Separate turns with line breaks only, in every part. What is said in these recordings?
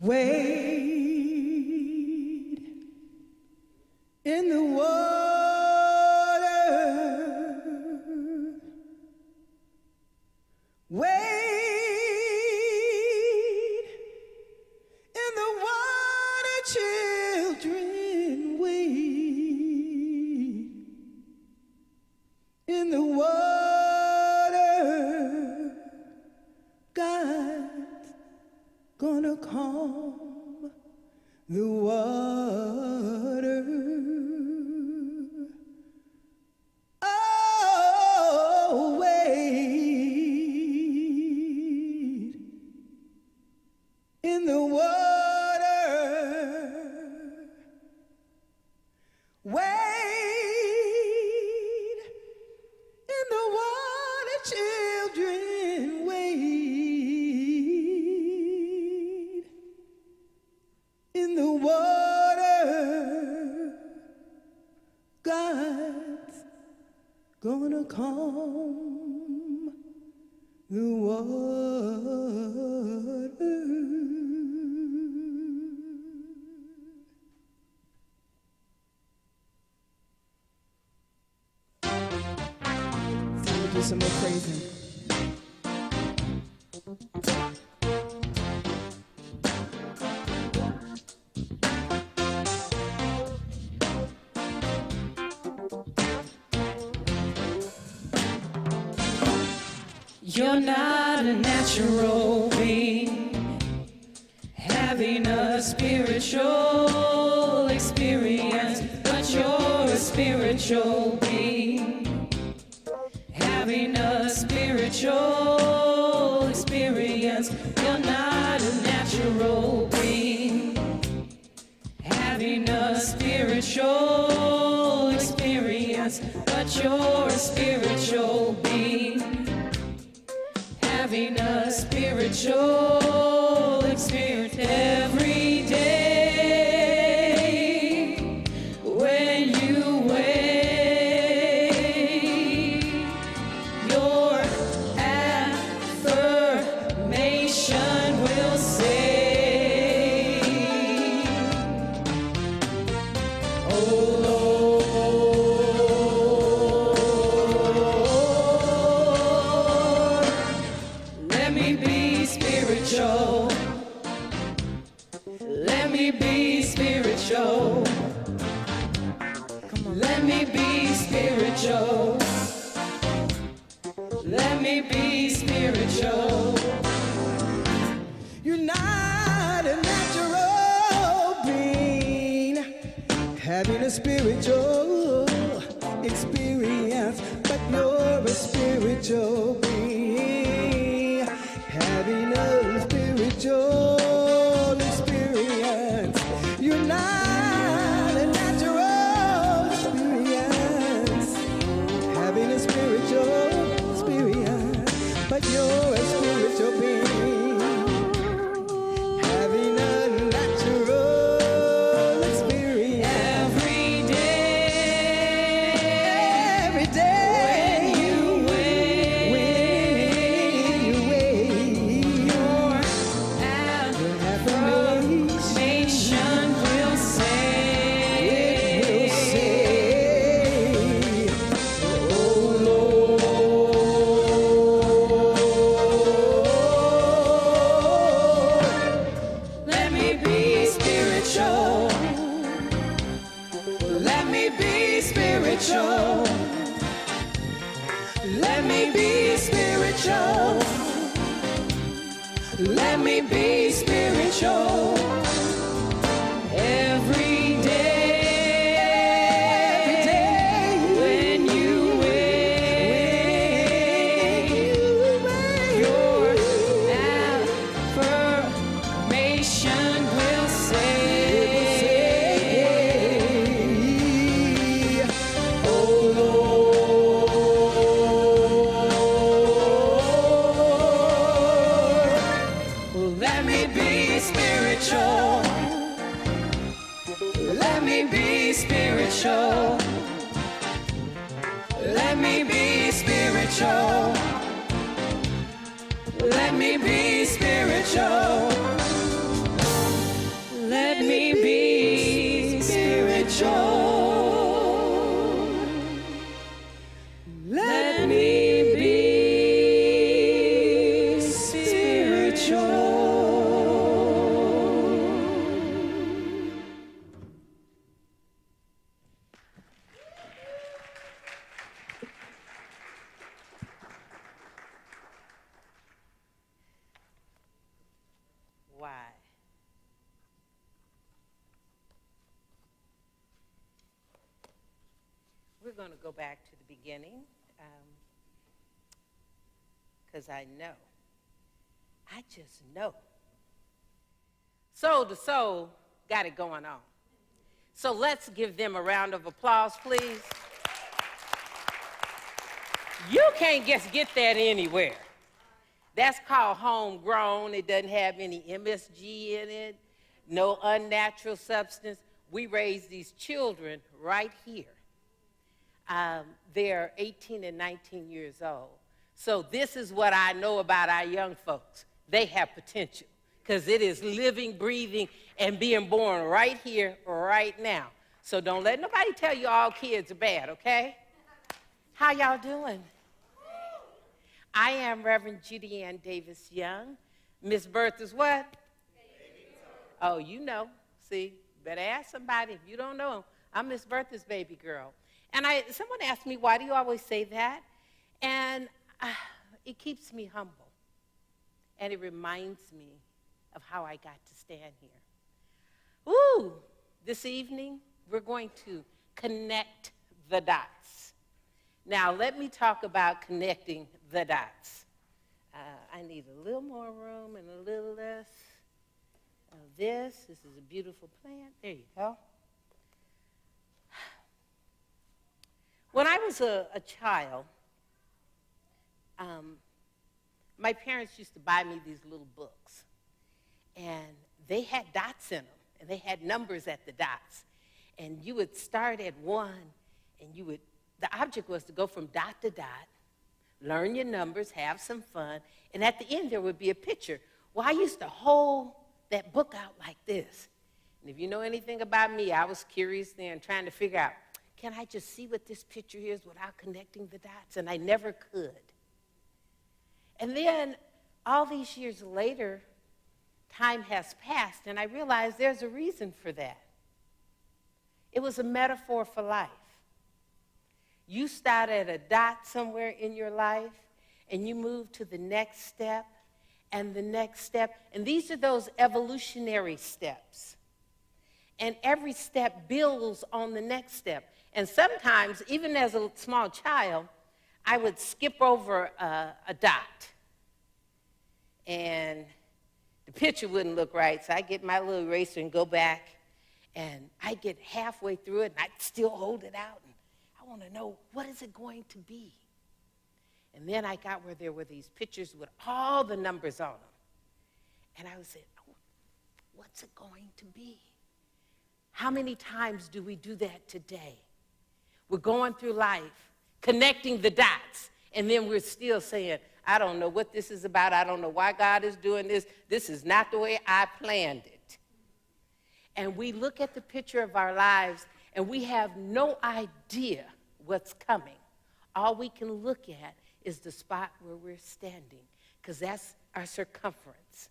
Wade in the water, wade in the water, children, wade in the water. God's gonna calm the water. Oh, wade in the water. Wade in the water, children, wade in the water. God's gonna calm the water. So we'll do some more praising.
You're not a natural being, having a spiritual experience, but you're a spiritual being, having a spiritual experience. You're not a natural being, having a spiritual experience, but you're a spiritual being, having a spiritual experience every day. When you wake, your affirmation will say, oh Lord, let me be spiritual. Let me be spiritual. Come on. Let me be spiritual. Let me be spiritual.
You're not a natural being, having a spiritual experience, but you're a spiritual being, having a spiritual experience. You're not a natural experience, having a spiritual experience, but you're a spiritual being, having a natural experience.
Every day,
Every day,
when you wake, your affirmation will say, oh Lord, let me be spiritual. Let me be spiritual. Let me be spiritual. Let me be spiritual. Every day, when you wake, your affirmation will say, oh Lord, let me be spiritual. Let me be spiritual. Let me be spiritual. Let me be spiritual.
why. We're going to go back to the beginning because I just know. Soul to Soul got it going on. So let's give them a round of applause, please. You can't just get that anywhere. That's called homegrown. It doesn't have any MSG in it, no unnatural substance. We raise these children right here. They're 18 and 19 years old. So this is what I know about our young folks. They have potential because it is living, breathing, and being born right here, right now. So don't let nobody tell you all kids are bad, okay? How y'all doing? I am Reverend Judy-Ann Davis Young. Miss Bertha's what? Oh, you know. See, better ask somebody if you don't know. I'm Miss Bertha's baby girl. And someone asked me, why do you always say that? And it keeps me humble. And it reminds me of how I got to stand here. Ooh, this evening, we're going to connect the dots. Now, let me talk about connecting the dots. I need a little more room and a little less of this. This is a beautiful plant. There you go. When I was a child, my parents used to buy me these little books. And they had dots in them, and they had numbers at the dots. And you would start at 1, and the object was to go from dot to dot, learn your numbers, have some fun, and at the end there would be a picture. Well, I used to hold that book out like this. And if you know anything about me, I was curious then, trying to figure out, can I just see what this picture is without connecting the dots? And I never could. And then all these years later, time has passed, and I realized there's a reason for that. It was a metaphor for life. You start at a dot somewhere in your life, and you move to the next step, and the next step. And these are those evolutionary steps. And every step builds on the next step. And sometimes, even as a small child, I would skip over a dot. And the picture wouldn't look right, so I get my little eraser and go back, and I get halfway through it, and I'd still hold it out, and I want to know, what is it going to be? And then I got where there were these pictures with all the numbers on them. And I would say, oh, what's it going to be? How many times do we do that today? We're going through life, connecting the dots, and then we're still saying, I don't know what this is about. I don't know why God is doing this. This is not the way I planned it. And we look at the picture of our lives, and we have no idea what's coming. All we can look at is the spot where we're standing, because that's our circumference.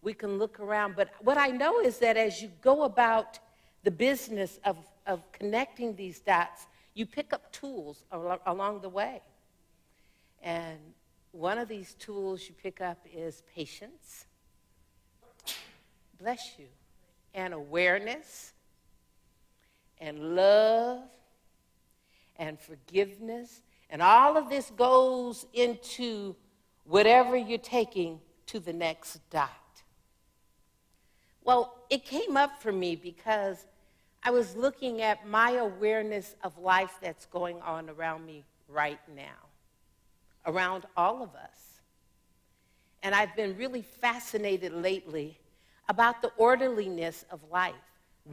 We can look around, but what I know is that as you go about the business of connecting these dots, you pick up tools along the way. And one of these tools you pick up is patience, bless you, and awareness, and love, and forgiveness. And all of this goes into whatever you're taking to the next dot. Well, it came up for me because I was looking at my awareness of life that's going on around me right now, around all of us. And I've been really fascinated lately about the orderliness of life.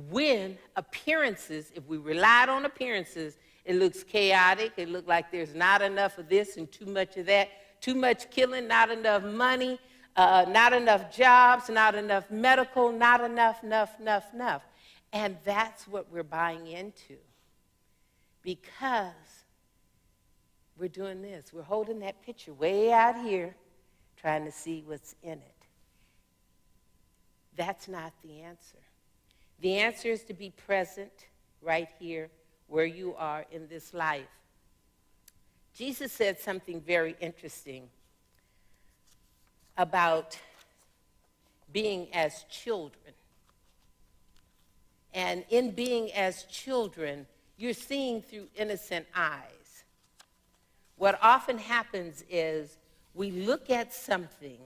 When appearances, if we relied on appearances, it looks chaotic. It looks like there's not enough of this and too much of that, too much killing, not enough money, not enough jobs, not enough medical, not enough. And that's what we're buying into, because we're doing this. We're holding that picture way out here, trying to see what's in it. That's not the answer. The answer is to be present right here where you are in this life. Jesus said something very interesting about being as children. And in being as children, you're seeing through innocent eyes. What often happens is we look at something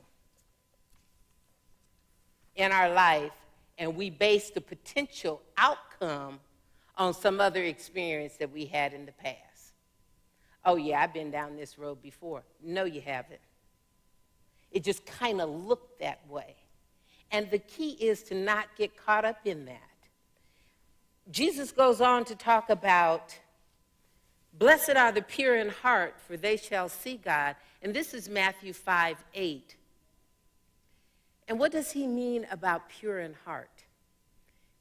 in our life and we base the potential outcome on some other experience that we had in the past. Oh yeah, I've been down this road before. No, you haven't. It just kind of looked that way. And the key is to not get caught up in that. Jesus goes on to talk about, blessed are the pure in heart, for they shall see God. And this is Matthew 5:8. And what does he mean about pure in heart?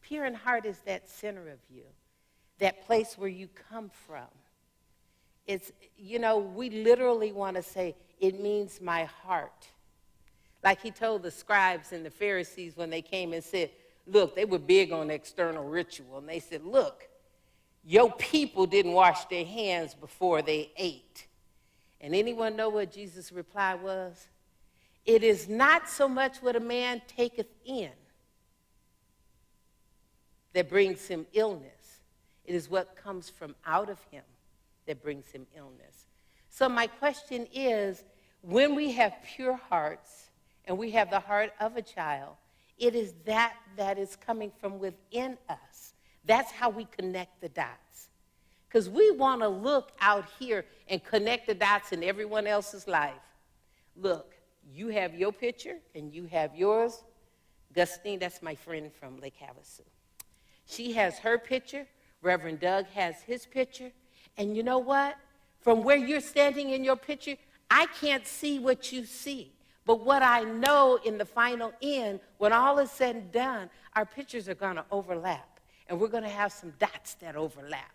Pure in heart is that center of you, that place where you come from. It's, we literally want to say, it means my heart. Like he told the scribes and the Pharisees when they came and said, look, they were big on external ritual. And they said, look, your people didn't wash their hands before they ate. And anyone know what Jesus' reply was? It is not so much what a man taketh in that brings him illness. It is what comes from out of him that brings him illness. So my question is, when we have pure hearts and we have the heart of a child, it is that is coming from within us. That's how we connect the dots. Because we want to look out here and connect the dots in everyone else's life. Look, you have your picture and you have yours. Gustine, that's my friend from Lake Havasu. She has her picture. Reverend Doug has his picture. And you know what? From where you're standing in your picture, I can't see what you see. But what I know in the final end, when all is said and done, our pictures are going to overlap. And we're going to have some dots that overlap.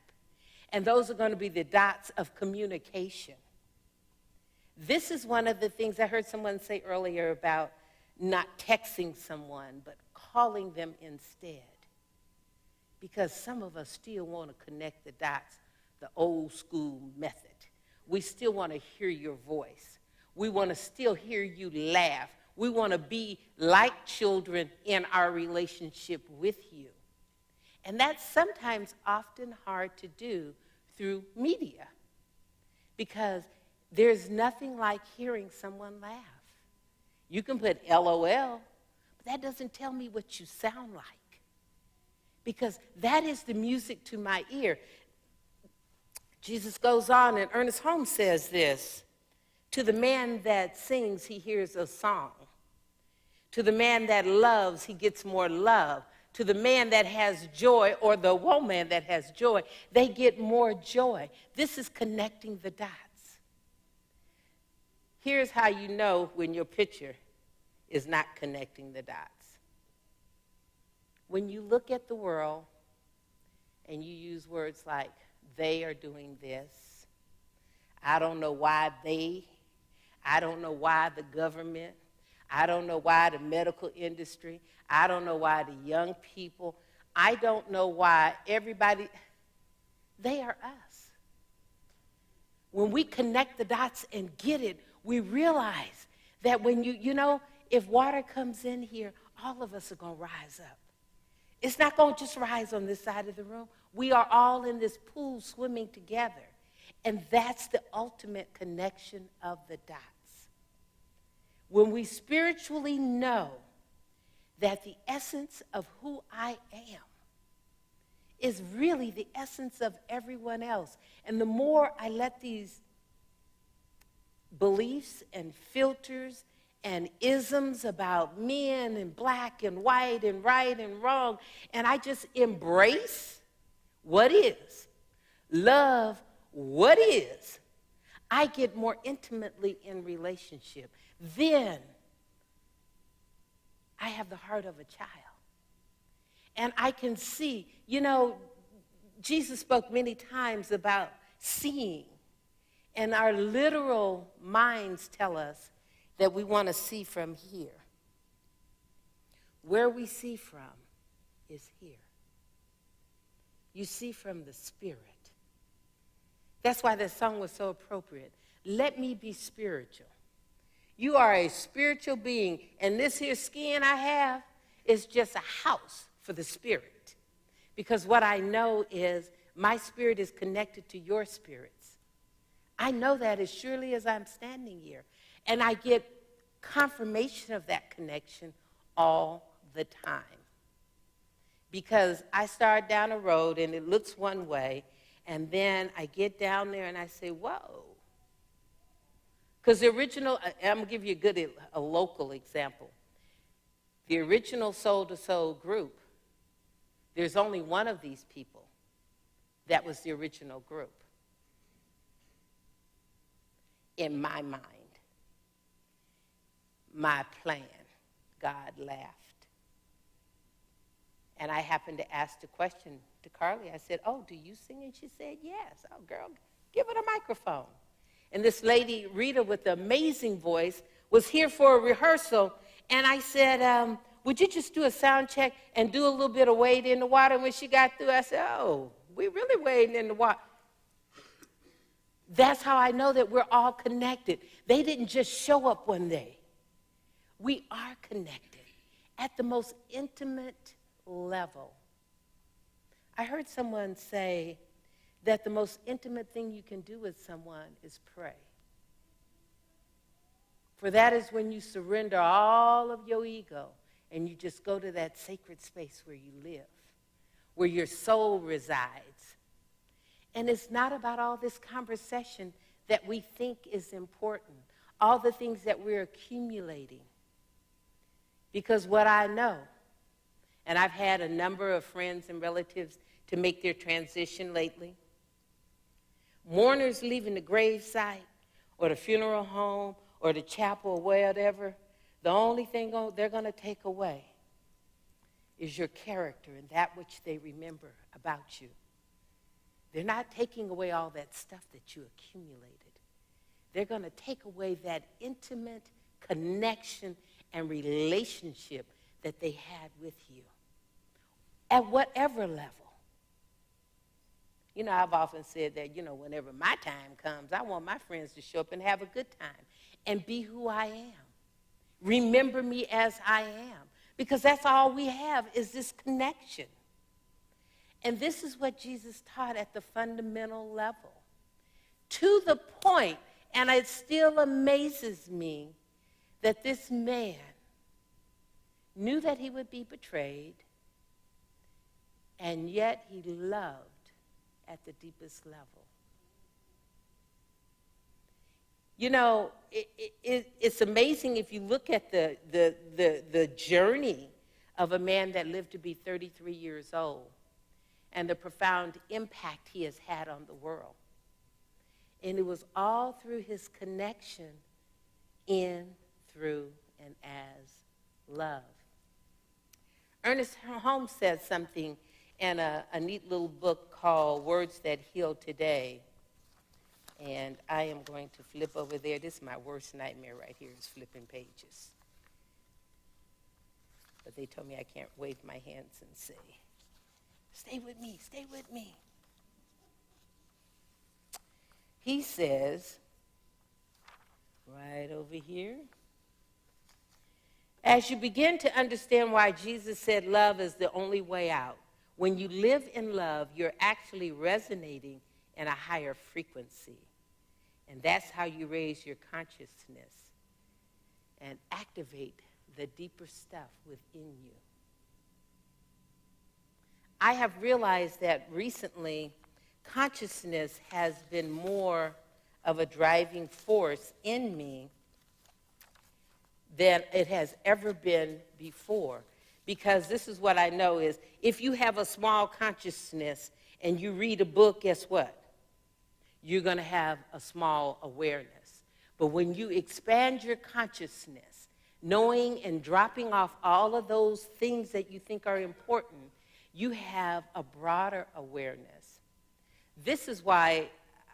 And those are going to be the dots of communication. This is one of the things I heard someone say earlier about not texting someone, but calling them instead. Because some of us still want to connect the dots the old school method. We still want to hear your voice. We want to still hear you laugh. We want to be like children in our relationship with you. And that's sometimes often hard to do through media because there's nothing like hearing someone laugh. You can put LOL, but that doesn't tell me what you sound like because that is the music to my ear. Jesus goes on, and Ernest Holmes says this, to the man that sings, he hears a song. To the man that loves, he gets more love. To the man that has joy, or the woman that has joy, they get more joy. This is connecting the dots. Here's how you know when your picture is not connecting the dots. When you look at the world and you use words like, they are doing this, I don't know why I don't know why the government, I don't know why the medical industry, I don't know why the young people, I don't know why everybody, they are us. When we connect the dots and get it, we realize that when if water comes in here, all of us are going to rise up. It's not going to just rise on this side of the room. We are all in this pool swimming together. And that's the ultimate connection of the dots. When we spiritually know that the essence of who I am is really the essence of everyone else. And the more I let these beliefs and filters and isms about men and black and white and right and wrong, and I just embrace what is, love what is, I get more intimately in relationship. Then I have the heart of a child. And I can see, Jesus spoke many times about seeing. And our literal minds tell us that we want to see from here. Where we see from is here. You see from the Spirit. That's why that song was so appropriate. Let me be spiritual. You are a spiritual being, and this here skin I have is just a house for the spirit. Because what I know is my spirit is connected to your spirits. I know that as surely as I'm standing here. And I get confirmation of that connection all the time. Because I start down a road and it looks one way, and then I get down there and I say, whoa. Because the original, I'm going to give you a local example. The original Soul to Soul group, there's only one of these people that was the original group. In my mind, my plan, God laughed. And I happened to ask the question to Carly. I said, oh, do you sing? And she said, yes. Oh, girl, give it a microphone. And this lady, Rita, with the amazing voice, was here for a rehearsal. And I said, would you just do a sound check and do a little bit of wade in the water? And when she got through, I said, oh, we really wading in the water. That's how I know that we're all connected. They didn't just show up one day. We are connected at the most intimate level. I heard someone say that the most intimate thing you can do with someone is pray. For that is when you surrender all of your ego and you just go to that sacred space where you live, where your soul resides. And it's not about all this conversation that we think is important, all the things that we're accumulating. Because what I know, and I've had a number of friends and relatives to make their transition lately, mourners leaving the gravesite or the funeral home or the chapel or whatever, the only thing they're going to take away is your character and that which they remember about you. They're not taking away all that stuff that you accumulated. They're going to take away that intimate connection and relationship that they had with you at whatever level. You know, I've often said that, whenever my time comes, I want my friends to show up and have a good time and be who I am. Remember me as I am. Because that's all we have is this connection. And this is what Jesus taught at the fundamental level. To the point, and it still amazes me, that this man knew that he would be betrayed, and yet he loved at the deepest level. You know, it's amazing if you look at the journey of a man that lived to be 33 years old and the profound impact he has had on the world. And it was all through his connection in, through, and as love. Ernest Holmes said something in a neat little book called Words That Heal Today. And I am going to flip over there. This is my worst nightmare right here, is flipping pages. But they told me I can't wave my hands and say, stay with me, stay with me. He says, right over here, as you begin to understand why Jesus said love is the only way out, when you live in love, you're actually resonating in a higher frequency. And that's how you raise your consciousness and activate the deeper stuff within you. I have realized that recently, consciousness has been more of a driving force in me than it has ever been before. Because this is what I know is, if you have a small consciousness and you read a book, guess what? You're going to have a small awareness. But when you expand your consciousness, knowing and dropping off all of those things that you think are important, you have a broader awareness. This is why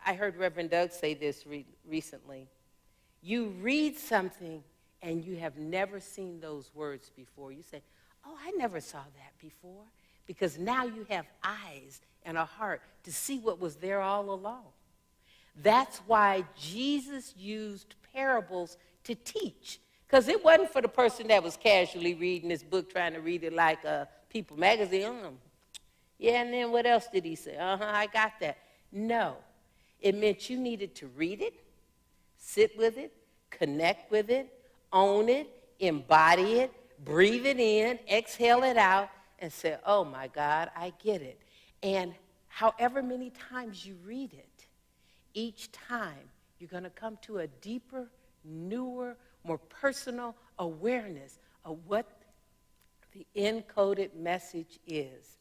I heard Reverend Doug say this recently. You read something and you have never seen those words before. You say, oh, I never saw that before. Because now you have eyes and a heart to see what was there all along. That's why Jesus used parables to teach. Because it wasn't for the person that was casually reading this book, trying to read it like a People magazine. Yeah, and then what else did he say? I got that. No. It meant you needed to read it, sit with it, connect with it, own it, embody it, breathe it in, exhale it out, and say, oh my God, I get it. And however many times you read it, each time you're going to come to a deeper, newer, more personal awareness of what the encoded message is.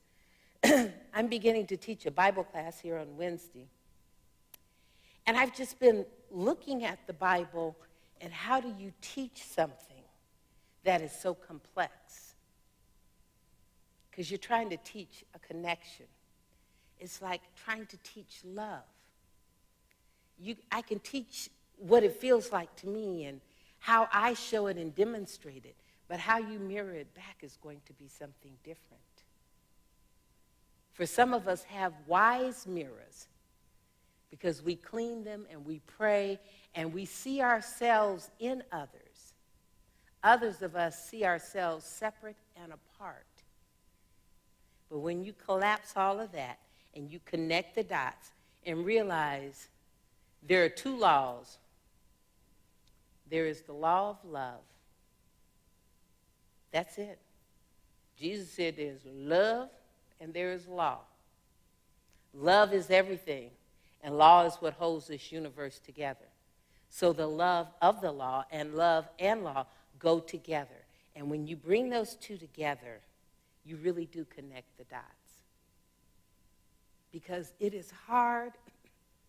I'm beginning to teach a Bible class here on Wednesday. And I've just been looking at the Bible and how do you teach something that is so complex? Because you're trying to teach a connection. It's like trying to teach love. I can teach what it feels like to me and how I show it and demonstrate it, but how you mirror it back is going to be something different. For some of us have wise mirrors because we clean them and we pray and we see ourselves in others. Others of us see ourselves separate and apart. But when you collapse all of that and you connect the dots and realize there are two laws. There is the law of love. That's it. Jesus said there's love and there is law. Love is everything, and law is what holds this universe together. So the love of the law and love and law go together. And when you bring those two together, you really do connect the dots. Because it is hard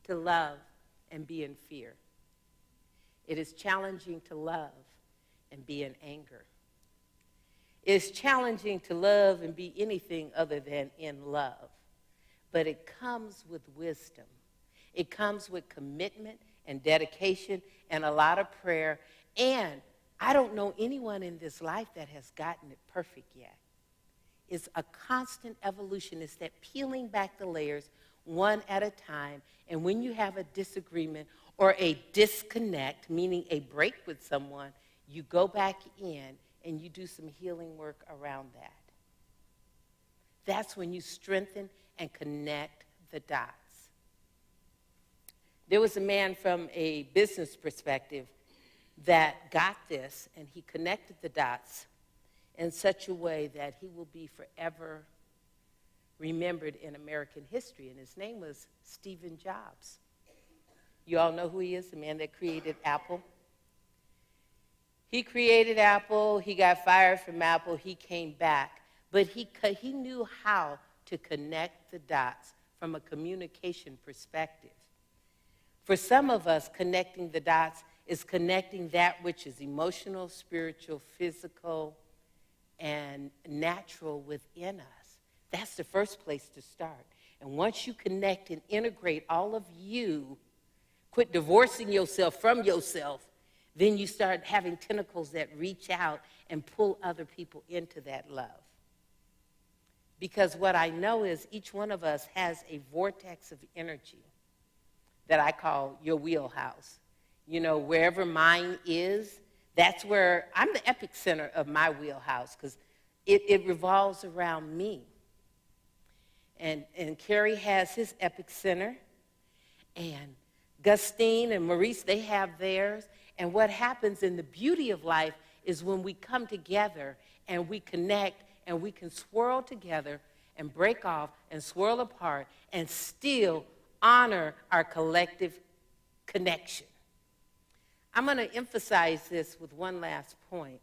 to love and be in fear. It is challenging to love and be in anger. It's challenging to love and be anything other than in love. But it comes with wisdom. It comes with commitment and dedication and a lot of prayer. And I don't know anyone in this life that has gotten it perfect yet. It's a constant evolution. It's that peeling back the layers one at a time. And when you have a disagreement or a disconnect, meaning a break with someone, you go back in and you do some healing work around that. That's when you strengthen and connect the dots. There was a man from a business perspective that got this, and he connected the dots in such a way that he will be forever remembered in American history, and his name was Stephen Jobs. You all know who he is, the man that created Apple. He created Apple, he got fired from Apple, he came back, but he knew how to connect the dots from a communication perspective. For some of us, connecting the dots is connecting that which is emotional, spiritual, physical, and natural within us. That's the first place to start. And once you connect and integrate all of you, quit divorcing yourself from yourself, then you start having tentacles that reach out and pull other people into that love. Because what I know is each one of us has a vortex of energy that I call your wheelhouse. You know, wherever mine is, that's where I'm the epic center of my wheelhouse because it revolves around me. And Kerry has his epic center, and Gustine and Maurice, they have theirs. And what happens in the beauty of life is when we come together and we connect and we can swirl together and break off and swirl apart and still honor our collective connection. I'm going to emphasize this with one last point.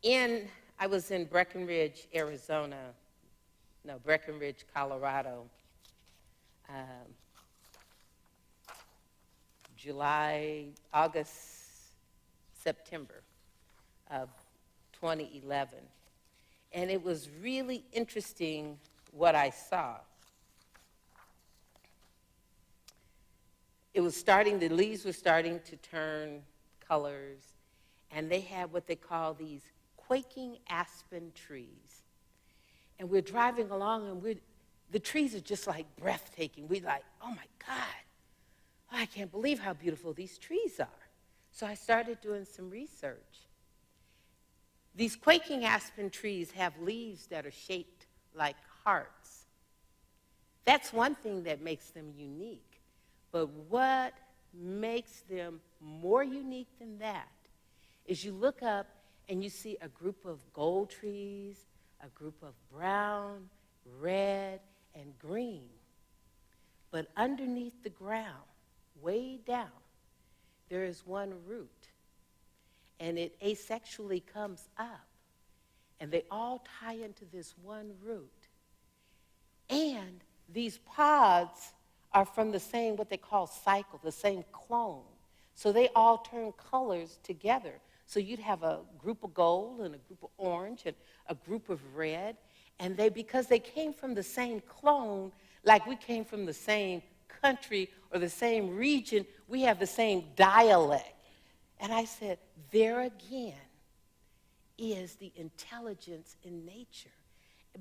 I was in Breckenridge, Colorado, September of 2011. And it was really interesting what I saw. The leaves were starting to turn colors, and they had what they call these quaking aspen trees. And we're driving along, and the trees are just like breathtaking. We're like, oh my God, I can't believe how beautiful these trees are. So I started doing some research. These quaking aspen trees have leaves that are shaped like hearts. That's one thing that makes them unique. But what makes them more unique than that is you look up and you see a group of gold trees, a group of brown, red, and green. But underneath the ground, way down, there is one root. And it asexually comes up. And they all tie into this one root. And these pods are from the same, what they call cycle, the same clone. So they all turn colors together. So you'd have a group of gold and a group of orange and a group of red. And because they came from the same clone, like we came from the same country or the same region, we have the same dialect. And I said, there again is the intelligence in nature.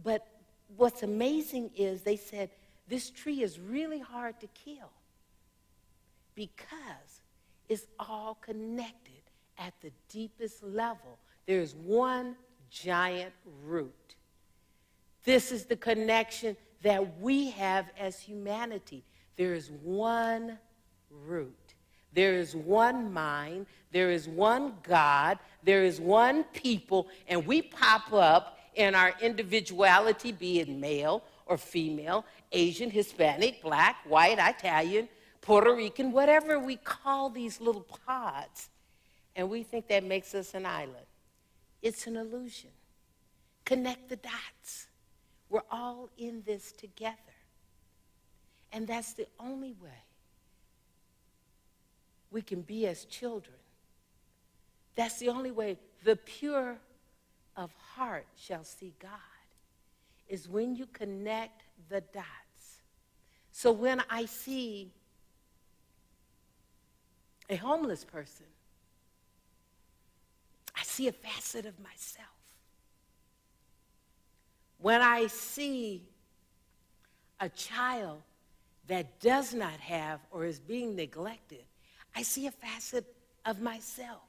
But what's amazing is they said, this tree is really hard to kill because it's all connected at the deepest level. There's one giant root. This is the connection that we have as humanity. There is one root. There is one mind, there is one God, there is one people, and we pop up in our individuality, be it male or female, Asian, Hispanic, black, white, Italian, Puerto Rican, whatever we call these little pods, and we think that makes us an island. It's an illusion. Connect the dots. We're all in this together. And that's the only way we can be as children. That's the only way the pure of heart shall see God, is when you connect the dots. So when I see a homeless person, I see a facet of myself. When I see a child that does not have or is being neglected, I see a facet of myself.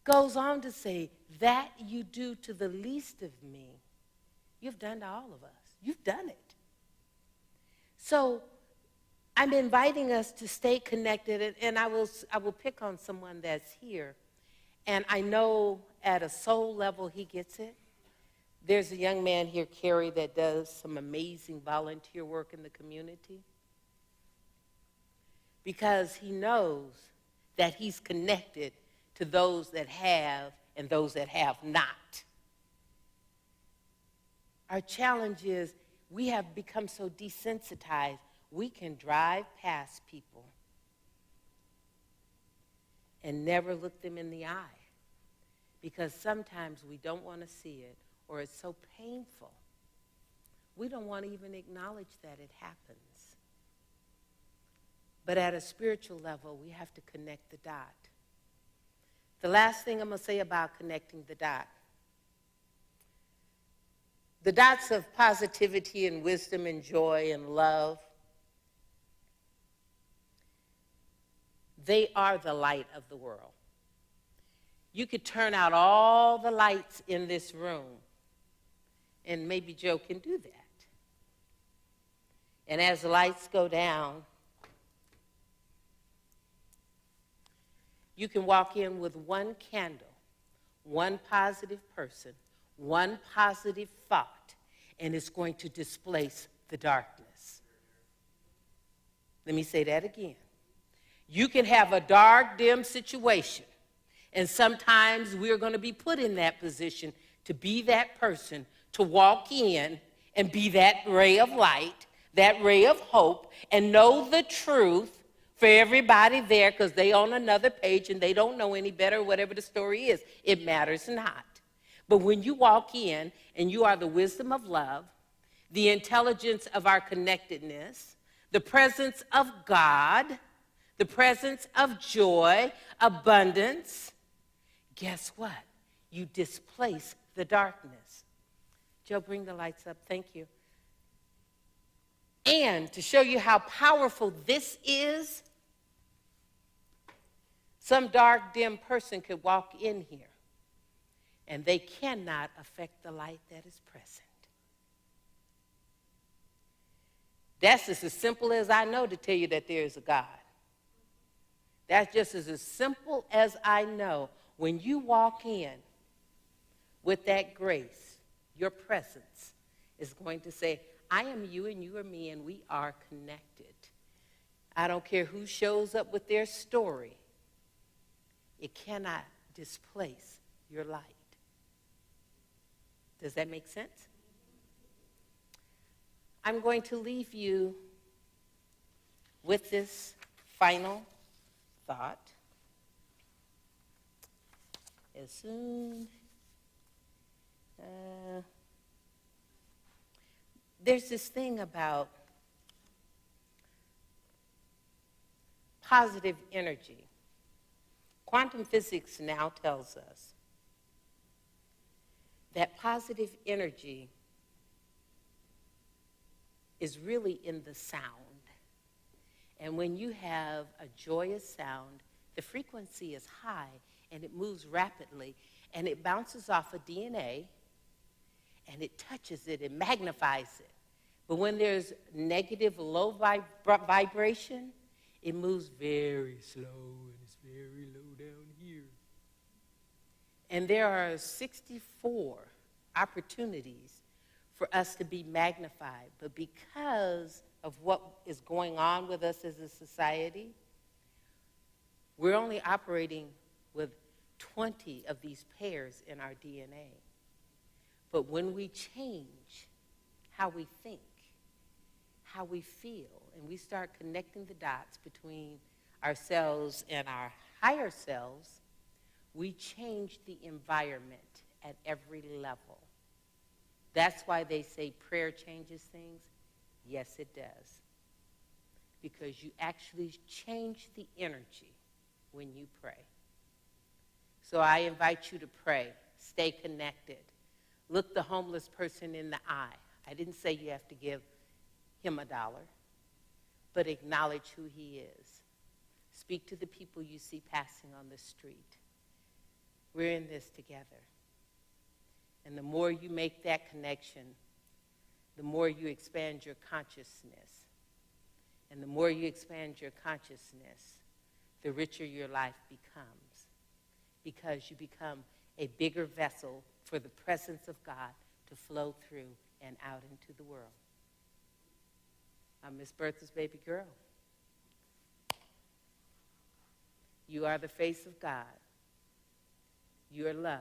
Goes on to say, that you do to the least of me, you've done to all of us. You've done it. So I'm inviting us to stay connected, and I will pick on someone that's here. And I know at a soul level he gets it. There's a young man here, Kerry, that does some amazing volunteer work in the community, because he knows that he's connected to those that have and those that have not. Our challenge is we have become so desensitized, we can drive past people and never look them in the eye, because sometimes we don't want to see it, or it's so painful, we don't want to even acknowledge that it happens. But at a spiritual level, we have to connect the dot. The last thing I'm going to say about connecting the dot. The dots of positivity and wisdom and joy and love, they are the light of the world. You could turn out all the lights in this room, and maybe Joe can do that. And as the lights go down, you can walk in with one candle, one positive person, one positive thought, and it's going to displace the darkness. Let me say that again. You can have a dark, dim situation, and sometimes we're going to be put in that position to be that person, to walk in and be that ray of light, that ray of hope, and know the truth for everybody there, because they on another page and they don't know any better, whatever the story is. It matters not. But when you walk in and you are the wisdom of love, the intelligence of our connectedness, the presence of God, the presence of joy, abundance, guess what? You displace the darkness. Joe, bring the lights up. Thank you. And to show you how powerful this is, Some dark, dim person could walk in here, and they cannot affect the light that is present. That's just as simple as I know to tell you that there is a God. That's just as simple as I know. When you walk in with that grace, your presence is going to say, I am you and you are me, and we are connected. I don't care who shows up with their story. It cannot displace your light. Does that make sense? I'm going to leave you with this final thought. As soon there's this thing about positive energy. Quantum physics now tells us that positive energy is really in the sound. And when you have a joyous sound, the frequency is high and it moves rapidly and it bounces off of DNA and it touches it and magnifies it. But when there's negative, low vibration, it moves very slow and it's very low down here. And there are 64 opportunities for us to be magnified. But because of what is going on with us as a society, we're only operating with 20 of these pairs in our DNA. But when we change how we think, how we feel, and we start connecting the dots between ourselves and our higher selves, we change the environment at every level. That's why they say prayer changes things. Yes, it does. Because you actually change the energy when you pray. So I invite you to pray. Stay connected. Look the homeless person in the eye. I didn't say you have to give him $1, but acknowledge who he is. Speak to the people you see passing on the street. We're in this together. And the more you make that connection, the more you expand your consciousness. And the more you expand your consciousness, the richer your life becomes. Because you become a bigger vessel for the presence of God to flow through and out into the world. I'm Miss Bertha's baby girl. You are the face of God. You are love,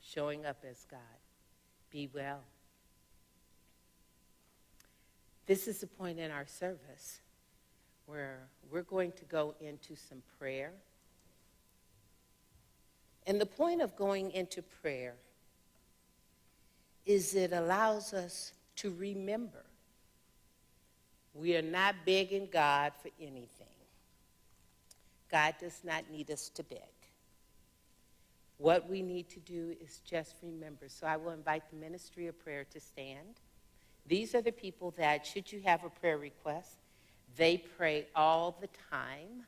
showing up as God. Be well. This is the point in our service where we're going to go into some prayer. And the point of going into prayer is it allows us to remember. We are not begging God for anything. God does not need us to beg. What we need to do is just remember. So I will invite the ministry of prayer to stand. These are the people that, should you have a prayer request, they pray all the time.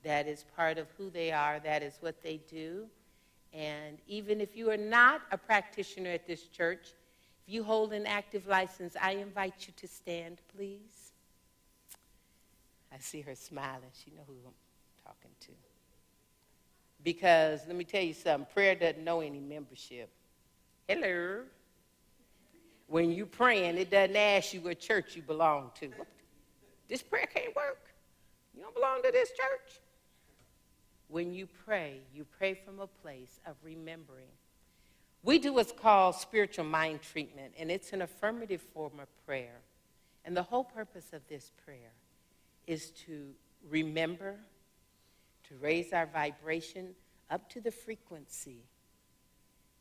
That is part of who they are. That is what they do. And even if you are not a practitioner at this church, if you hold an active license, I invite you to stand, please. I see her smiling. She knows who I'm talking to. Because let me tell you something, prayer doesn't know any membership. Hello. When you praying, it doesn't ask you what church you belong to. This prayer can't work. You don't belong to this church. When you pray from a place of remembering. We do what's called spiritual mind treatment, and it's an affirmative form of prayer. And the whole purpose of this prayer is to remember, to raise our vibration up to the frequency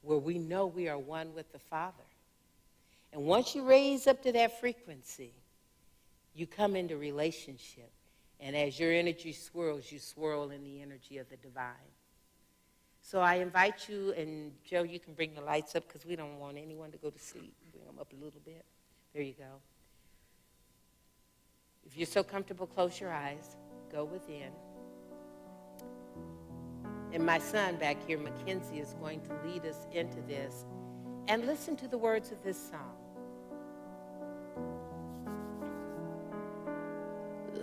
where we know we are one with the Father. And once you raise up to that frequency, you come into relationship. And as your energy swirls, you swirl in the energy of the divine. So I invite you, and Joe, you can bring the lights up because we don't want anyone to go to sleep. Bring them up a little bit. There you go. If you're so comfortable, close your eyes. Go within. And my son back here, Mackenzie, is going to lead us into this. And listen to the words of this song.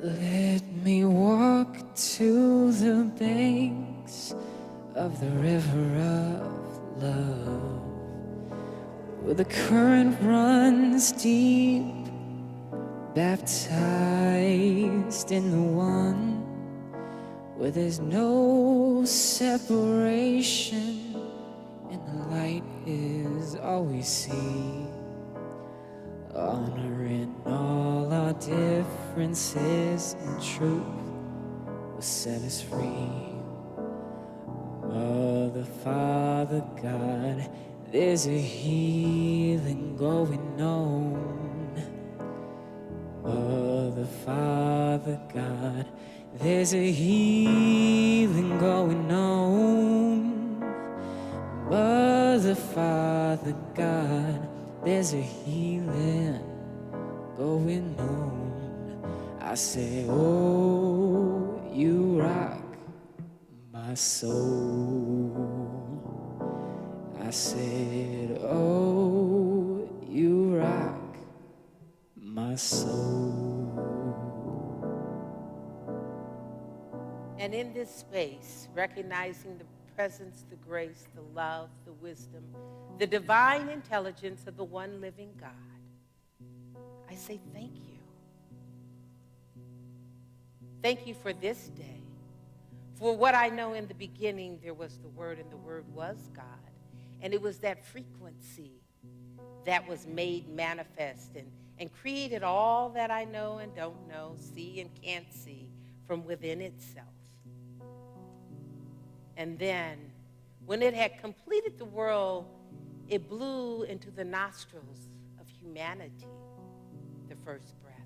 Let me walk to the banks of the river of love, where the current runs deep, baptized in the one, where there's no separation and the light is all we see. Honoring all our differences and truth will set us free. Mother, Father, God, there's a healing going on. Mother, Father, God, there's a healing going on. Mother, Father, God, there's a healing going on. I say, oh, you rock my soul. I said, oh, you rock my soul.
And in this space, recognizing the presence, the grace, the love, the wisdom, the divine intelligence of the one living God, I say thank you. Thank you for this day. For what I know, in the beginning, there was the Word, and the Word was God. And it was that frequency that was made manifest and created all that I know and don't know, see and can't see from within itself. And then, when it had completed the world, it blew into the nostrils of humanity the first breath.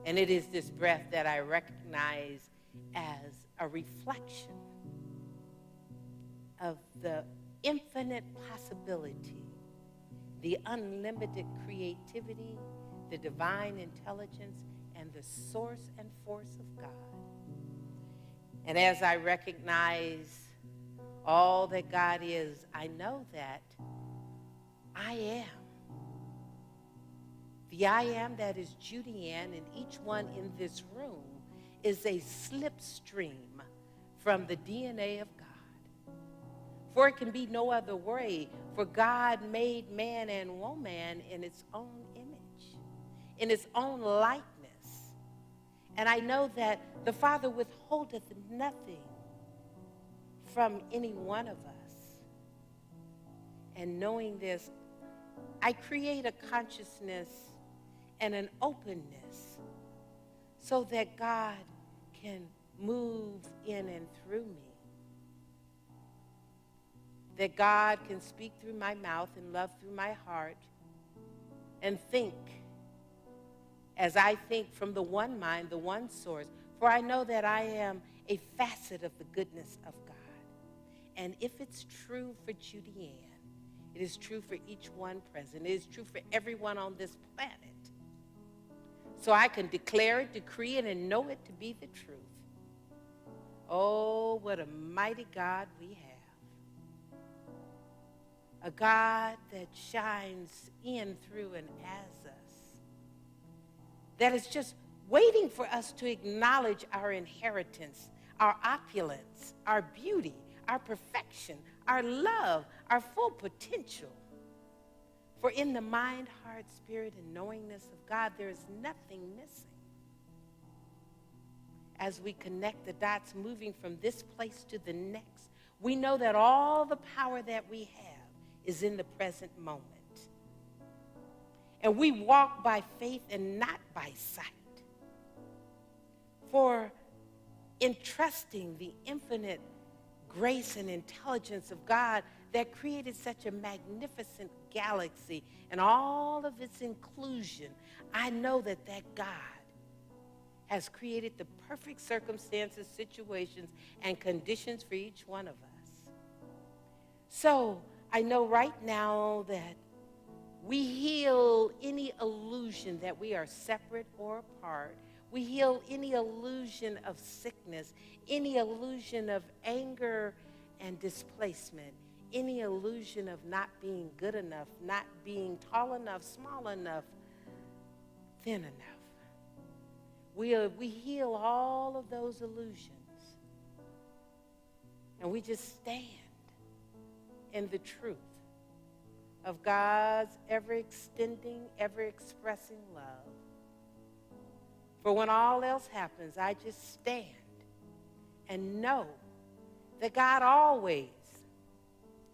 And it is this breath that I recognize as a reflection of the infinite possibility, the unlimited creativity, the divine intelligence, and the source and force of God. And as I recognize all that God is, I know that I am. The I am that is Judy-Ann, and each one in this room is a slipstream from the DNA of God. For it can be no other way, for God made man and woman in its own image, in its own likeness. And I know that the Father withholdeth nothing from any one of us. And knowing this, I create a consciousness and an openness so that God can move in and through me. That God can speak through my mouth and love through my heart and think as I think from the one mind, the one source. For I know that I am a facet of the goodness of God. And if it's true for Judy-Ann, it is true for each one present. It is true for everyone on this planet. So I can declare it, decree it, and know it to be the truth. Oh, what a mighty God we have. A God that shines in, through, and as us. That is just waiting for us to acknowledge our inheritance, our opulence, our beauty, our perfection, our love, our full potential. For in the mind, heart, spirit, and knowingness of God, there is nothing missing. As we connect the dots, moving from this place to the next, we know that all the power that we have is in the present moment. And we walk by faith and not by sight. For in trusting the infinite grace and intelligence of God that created such a magnificent galaxy and all of its inclusion, I know that that God has created the perfect circumstances, situations, and conditions for each one of us. So I know right now that we heal any illusion that we are separate or apart. We heal any illusion of sickness, any illusion of anger and displacement, any illusion of not being good enough, not being tall enough, small enough, thin enough. We heal all of those illusions. And we just stand in the truth of God's ever-extending, ever-expressing love. For when all else happens, I just stand and know that God always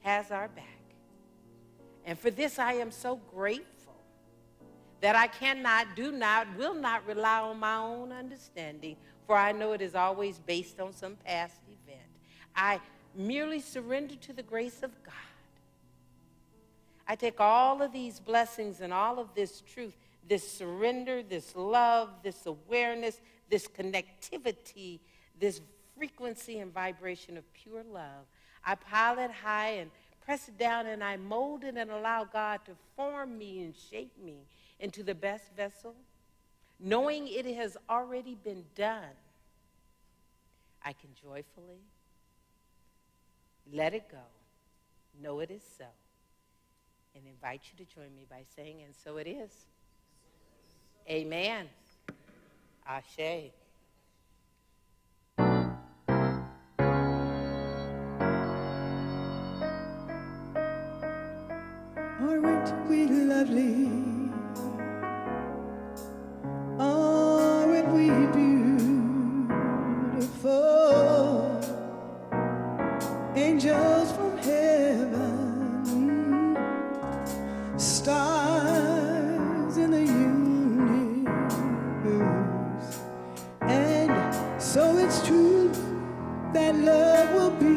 has our back. And for this, I am so grateful that I cannot, do not, will not rely on my own understanding, for I know it is always based on some past event. I merely surrender to the grace of God. I take all of these blessings and all of this truth, this surrender, this love, this awareness, this connectivity, this frequency and vibration of pure love. I pile it high and press it down, and I mold it and allow God to form me and shape me into the best vessel, knowing it has already been done. I can joyfully let it go, know it is so, and invite you to join me by saying, and so it is. Amen. Ashe.
Aren't we lovely? Aren't we beautiful? Angels from heaven, stars in the universe. And so it's true that love will be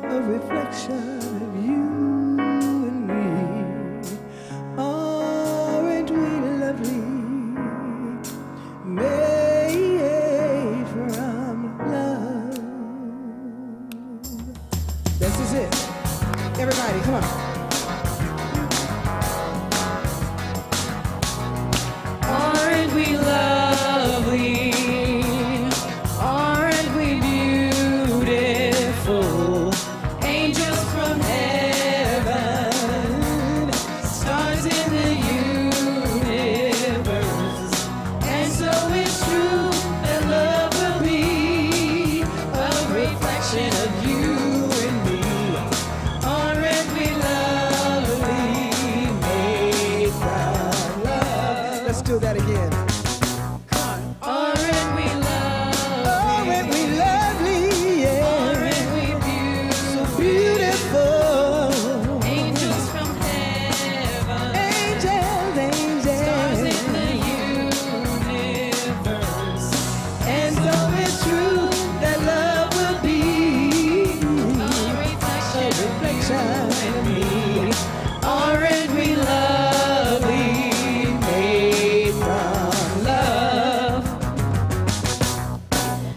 a reflection of you and me. Aren't we lovely? Made from love. This is it. Everybody, come on.
Aren't we lovely? Aren't we beautiful? Angels from heaven, stars in the universe. And so it's true that love will be a reflection of you and me. Aren't we lovely? Made from love.
Let's do that again.
Aren't we lovely?
Aren't we lovely? Yeah.
Aren't we
So
beautiful?
beautiful.
Angels from heaven,
Angels,
stars in
angels.
the universe.
And so it's true that love will be
A
a
reflection
reflection of me.
Aren't we lovely? Made from love.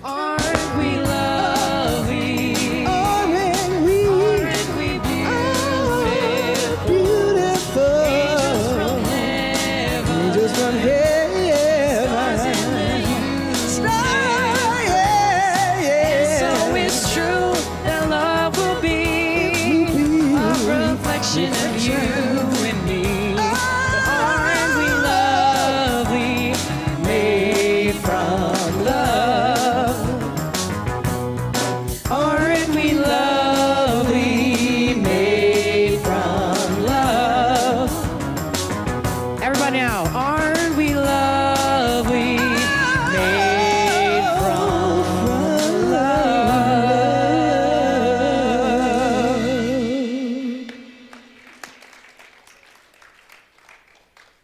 Aren't we lovely?
Aren't we
Aren't we beautiful? Angels from
beautiful?
heaven,
Angels from
stars in
heaven.
the universe.
Star, yeah,
And so
yeah.
it's true that love will be a reflection of you and me. Aren't we lovely? Made from love. Aren't we lovely? Made from love. Everybody now. Aren't we lovely? Made from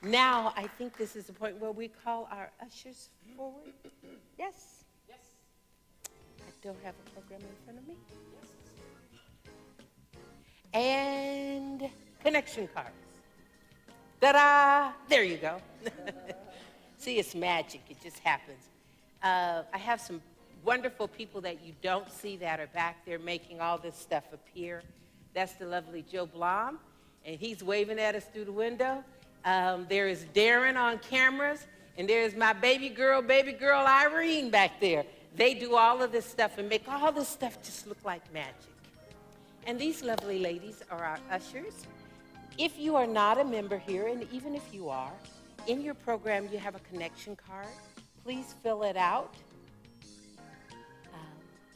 Now, I think this is the point where we call our ushers forward. Yes? Yes. I don't have a program in front of me. And connection cards. Ta-da! There you go. See, it's magic. It just happens. I have some wonderful people that you don't see that are back there making all this stuff appear. That's the lovely Joe Blom, and he's waving at us through the window. There is Darren on cameras, And there's my baby girl Irene back there. They do all of this stuff and make all this stuff just look like magic. And these lovely ladies are our ushers. If you are not a member here, and even if you are, in your program you have a connection card. Please fill it out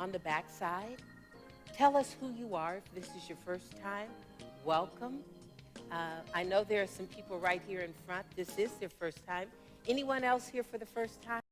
on the back side. Tell us who you are if this is your first time. Welcome. I know there are some people right here in front. This is their first time. Anyone else here for the first time?